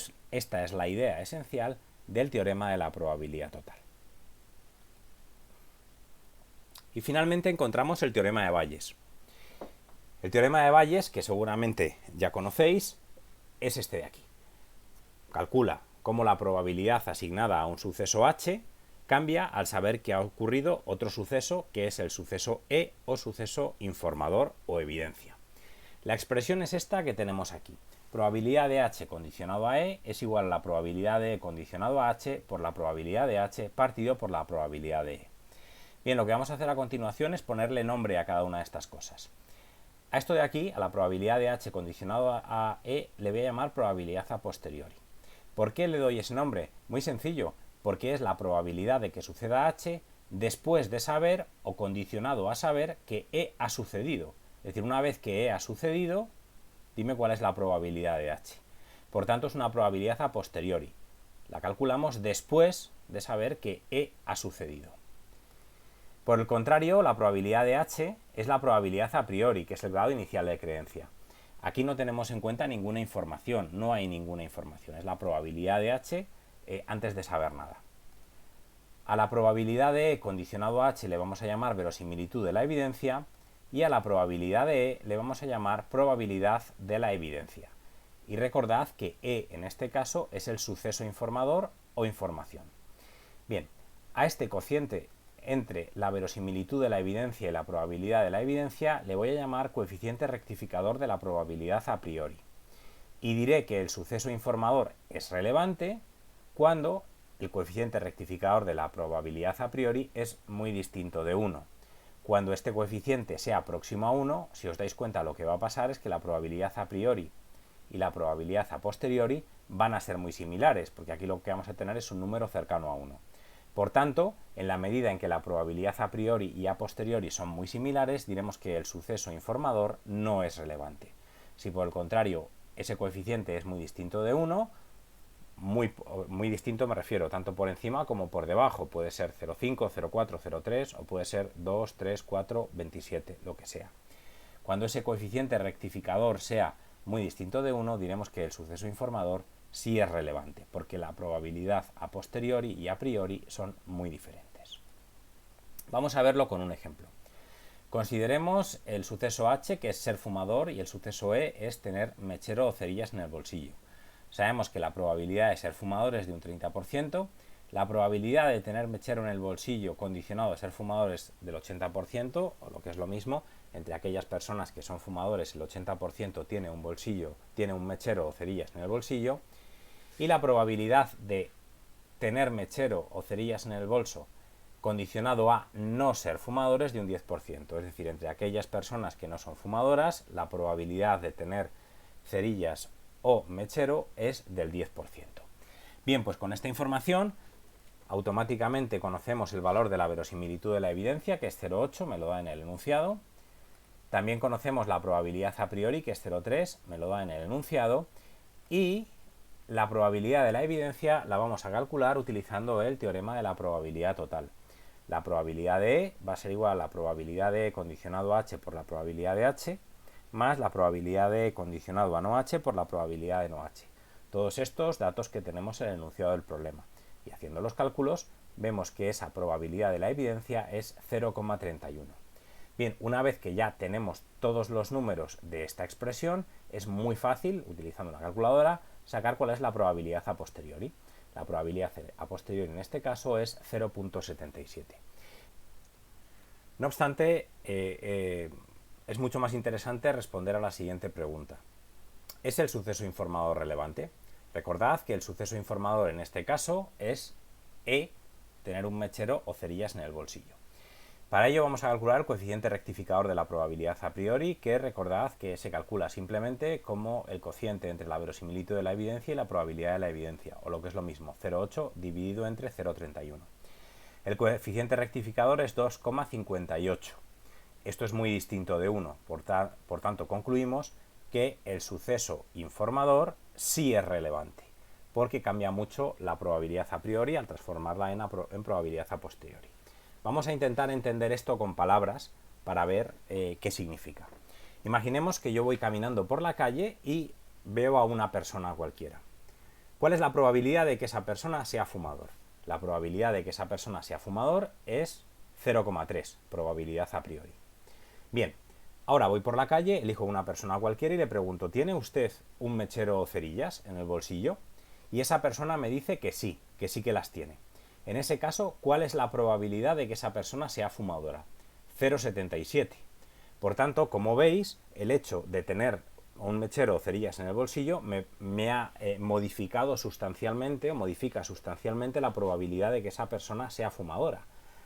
es la idea esencial del teorema de la probabilidad total. Y finalmente encontramos el teorema de Bayes. El teorema de Bayes, que seguramente ya conocéis, es este de aquí. Calcula cómo la probabilidad asignada a un suceso H cambia al saber que ha ocurrido otro suceso, que es el suceso E o suceso informador o evidencia. La expresión es esta que tenemos aquí. Probabilidad de H condicionado a E es igual a la probabilidad de E condicionado a H por la probabilidad de H partido por la probabilidad de E. Bien, lo que vamos a hacer a continuación es ponerle nombre a cada una de estas cosas. A esto de aquí, a la probabilidad de H condicionado a E, le voy a llamar probabilidad a posteriori. ¿Por qué le doy ese nombre? Muy sencillo, porque es la probabilidad de que suceda H después de saber o condicionado a saber que E ha sucedido. Es decir, una vez que E ha sucedido, dime cuál es la probabilidad de H. Por tanto, es una probabilidad a posteriori. La calculamos después de saber que E ha sucedido. Por el contrario, la probabilidad de H es la probabilidad a priori, que es el grado inicial de creencia. Aquí no tenemos en cuenta ninguna información, no hay ninguna información, es la probabilidad de H antes de saber nada. A la probabilidad de E condicionado a H le vamos a llamar verosimilitud de la evidencia y a la probabilidad de E le vamos a llamar probabilidad de la evidencia. Y recordad que E en este caso es el suceso informador o información. Bien, a este cociente entre la verosimilitud de la evidencia y la probabilidad de la evidencia le voy a llamar coeficiente rectificador de la probabilidad a priori. Y diré que el suceso informador es relevante cuando el coeficiente rectificador de la probabilidad a priori es muy distinto de 1. Cuando este coeficiente sea próximo a 1, si os dais cuenta, lo que va a pasar es que la probabilidad a priori y la probabilidad a posteriori van a ser muy similares, porque aquí lo que vamos a tener es un número cercano a 1. Por tanto, en la medida en que la probabilidad a priori y a posteriori son muy similares, diremos que el suceso informador no es relevante. Si por el contrario ese coeficiente es muy distinto de 1, muy distinto me refiero tanto por encima como por debajo, puede ser 0,5, 0,4, 0,3 o puede ser 2, 3, 4, 27, lo que sea. Cuando ese coeficiente rectificador sea muy distinto de 1, diremos que el suceso informador sí es relevante, porque la probabilidad a posteriori y a priori son muy diferentes. Vamos a verlo con un ejemplo. Consideremos el suceso H, que es ser fumador, y el suceso E es tener mechero o cerillas en el bolsillo. Sabemos que la probabilidad de ser fumador es de un 30%, la probabilidad de tener mechero en el bolsillo condicionado a ser fumador es del 80%, o lo que es lo mismo, entre aquellas personas que son fumadores el 80% tiene un mechero o cerillas en el bolsillo, y la probabilidad de tener mechero o cerillas en el bolso condicionado a no ser fumadores de un 10%, es decir, entre aquellas personas que no son fumadoras, la probabilidad de tener cerillas o mechero es del 10%. Bien, pues con esta información automáticamente conocemos el valor de la verosimilitud de la evidencia, que es 0,8, me lo da en el enunciado. También conocemos la probabilidad a priori, que es 0,3, me lo da en el enunciado. Y la probabilidad de la evidencia la vamos a calcular utilizando el teorema de la probabilidad total. La probabilidad de E va a ser igual a la probabilidad de E condicionado a H por la probabilidad de H, más la probabilidad de E condicionado a no H por la probabilidad de no H. Todos estos datos que tenemos en el enunciado del problema. Y haciendo los cálculos, vemos que esa probabilidad de la evidencia es 0,31. Bien, una vez que ya tenemos todos los números de esta expresión, es muy fácil, utilizando una calculadora, sacar cuál es la probabilidad a posteriori. La probabilidad a posteriori en este caso es 0,77. No obstante, es mucho más interesante responder a la siguiente pregunta. ¿Es el suceso informador relevante? Recordad que el suceso informador en este caso es E, tener un mechero o cerillas en el bolsillo. Para ello vamos a calcular el coeficiente rectificador de la probabilidad a priori, que recordad que se calcula simplemente como el cociente entre la verosimilitud de la evidencia y la probabilidad de la evidencia, o lo que es lo mismo, 0,8 dividido entre 0,31. El coeficiente rectificador es 2,58. Esto es muy distinto de 1, por tanto concluimos que el suceso informador sí es relevante, porque cambia mucho la probabilidad a priori al transformarla en probabilidad a posteriori. Vamos a intentar entender esto con palabras para ver qué significa. Imaginemos que yo voy caminando por la calle y veo a una persona cualquiera. ¿Cuál es la probabilidad de que esa persona sea fumador? La probabilidad de que esa persona sea fumador es 0,3, probabilidad a priori. Bien, ahora voy por la calle, elijo una persona cualquiera y le pregunto, ¿tiene usted un mechero o cerillas en el bolsillo? Y esa persona me dice que sí que las tiene. En ese caso, ¿cuál es la probabilidad de que esa persona sea fumadora? 0,77. Por tanto, como veis, el hecho de tener un mechero o cerillas en el bolsillo me ha modificado sustancialmente o modifica sustancialmente la probabilidad de que esa persona sea fumadora.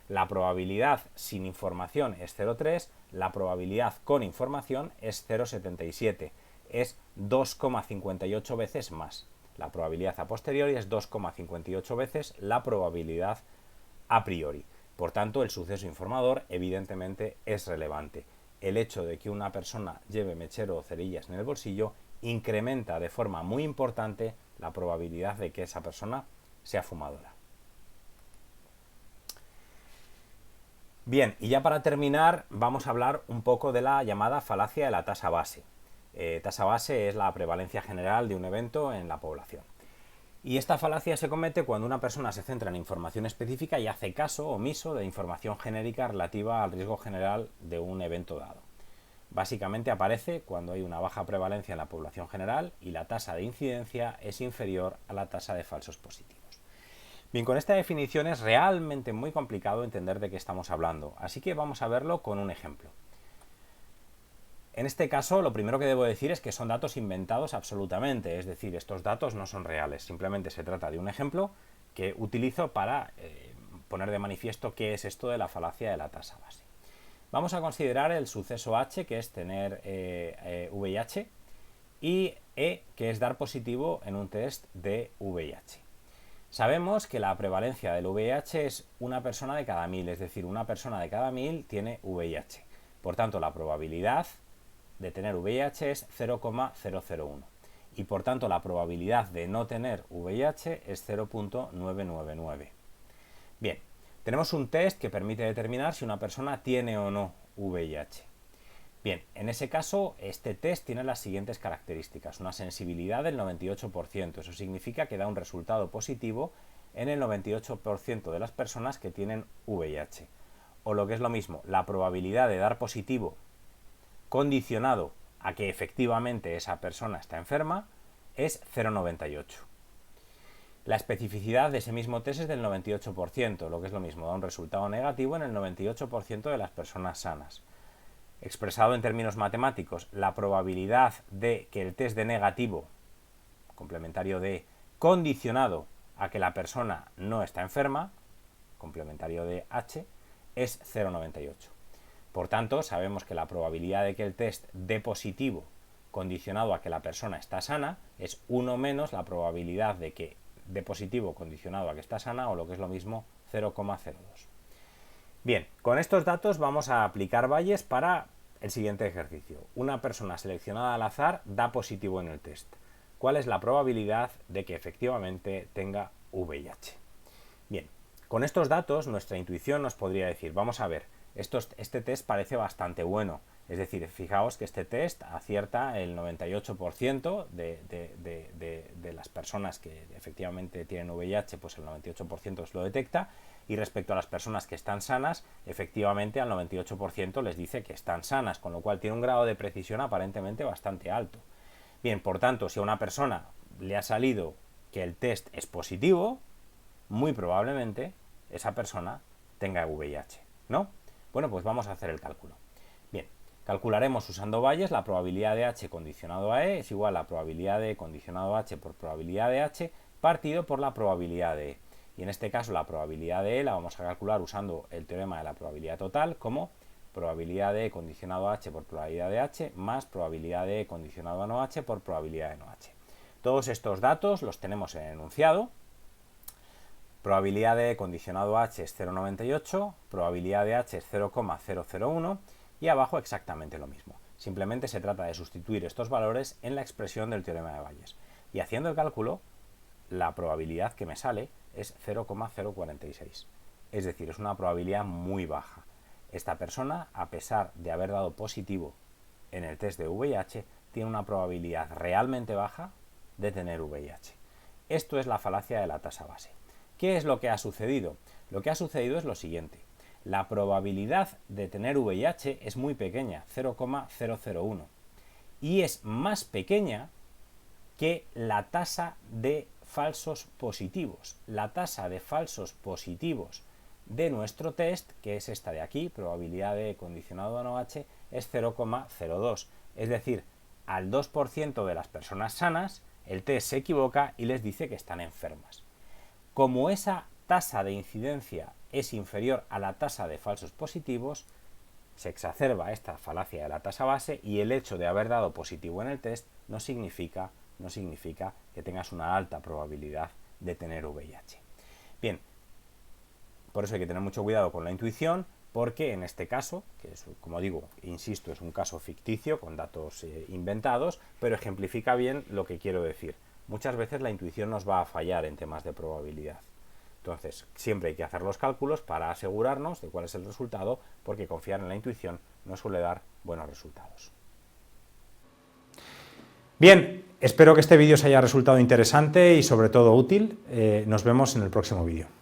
La probabilidad sin información es 0,3, la probabilidad con información es 0,77. Es 2,58 veces más. La probabilidad a posteriori es 2,58 veces la probabilidad a priori. Por tanto, el suceso informador evidentemente es relevante. El hecho de que una persona lleve mechero o cerillas en el bolsillo incrementa de forma muy importante la probabilidad de que esa persona sea fumadora. Bien, y ya para terminar vamos a hablar un poco de la llamada falacia de la tasa base. Tasa base es la prevalencia general de un evento en la población. Y esta falacia se comete cuando una persona se centra en información específica y hace caso omiso de información genérica relativa al riesgo general de un evento dado. Básicamente aparece cuando hay una baja prevalencia en la población general y la tasa de incidencia es inferior a la tasa de falsos positivos. Bien, con esta definición es realmente muy complicado entender de qué estamos hablando, así que vamos a verlo con un ejemplo. En este caso, lo primero que debo decir es que son datos inventados absolutamente, es decir, estos datos no son reales, simplemente se trata de un ejemplo que utilizo para poner de manifiesto qué es esto de la falacia de la tasa base. Vamos a considerar el suceso H, que es tener VIH, y E, que es dar positivo en un test de VIH. Sabemos que la prevalencia del VIH es una persona de cada 1000, es decir, una persona de cada 1000 tiene VIH. Por tanto, la probabilidad de tener VIH es 0,001 y por tanto la probabilidad de no tener VIH es 0,999. Bien, tenemos un test que permite determinar si una persona tiene o no VIH. Bien, en ese caso, este test tiene las siguientes características. Una sensibilidad del 98%. Eso significa que da un resultado positivo en el 98% de las personas que tienen VIH. O lo que es lo mismo, la probabilidad de dar positivo condicionado a que efectivamente esa persona está enferma es 0,98. La especificidad de ese mismo test es del 98%, lo que es lo mismo, da un resultado negativo en el 98% de las personas sanas. Expresado en términos matemáticos, la probabilidad de que el test dé negativo, complementario de condicionado a que la persona no está enferma, complementario de H, es 0,98. Por tanto, sabemos que la probabilidad de que el test dé positivo condicionado a que la persona está sana es 1 menos la probabilidad de que dé positivo condicionado a que está sana, o lo que es lo mismo, 0,02. Bien, con estos datos vamos a aplicar valles para el siguiente ejercicio. Una persona seleccionada al azar da positivo en el test. ¿Cuál es la probabilidad de que efectivamente tenga VIH? Bien, con estos datos nuestra intuición nos podría decir, vamos a ver, este test parece bastante bueno. Es decir, fijaos que este test acierta el 98% de las personas que efectivamente tienen VIH, pues el 98% lo detecta, y respecto a las personas que están sanas, efectivamente al 98% les dice que están sanas, con lo cual tiene un grado de precisión aparentemente bastante alto. Bien, por tanto, si a una persona le ha salido que el test es positivo, muy probablemente esa persona tenga VIH, ¿no? Bueno, pues vamos a hacer el cálculo. Bien, calcularemos usando valles la probabilidad de H condicionado a E es igual a la probabilidad de E condicionado a H por probabilidad de H partido por la probabilidad de E. Y en este caso la probabilidad de E la vamos a calcular usando el teorema de la probabilidad total como probabilidad de E condicionado a H por probabilidad de H más probabilidad de E condicionado a no H por probabilidad de no H. Todos estos datos los tenemos en el enunciado. Probabilidad de E condicionado a H es 0,98, probabilidad de H es 0,001 y abajo exactamente lo mismo. Simplemente se trata de sustituir estos valores en la expresión del teorema de Bayes. Y haciendo el cálculo, la probabilidad que me sale es 0,046. Es decir, es una probabilidad muy baja. Esta persona, a pesar de haber dado positivo en el test de VIH, tiene una probabilidad realmente baja de tener VIH. Esto es la falacia de la tasa base. ¿Qué es lo que ha sucedido? Lo que ha sucedido es lo siguiente. La probabilidad de tener VIH es muy pequeña, 0,001. Y es más pequeña que la tasa de falsos positivos. La tasa de falsos positivos de nuestro test, que es esta de aquí, probabilidad de condicionado a no H, es 0,02. Es decir, al 2% de las personas sanas, el test se equivoca y les dice que están enfermas. Como esa tasa de incidencia es inferior a la tasa de falsos positivos, se exacerba esta falacia de la tasa base y el hecho de haber dado positivo en el test no significa no significa que tengas una alta probabilidad de tener VIH. Bien, por eso hay que tener mucho cuidado con la intuición, porque en este caso, que es, como digo, insisto, es un caso ficticio con datos inventados, pero ejemplifica bien lo que quiero decir. Muchas veces la intuición nos va a fallar en temas de probabilidad. Entonces, siempre hay que hacer los cálculos para asegurarnos de cuál es el resultado, porque confiar en la intuición no suele dar buenos resultados. Bien, espero que este vídeo os haya resultado interesante y sobre todo útil. Nos vemos en el próximo vídeo.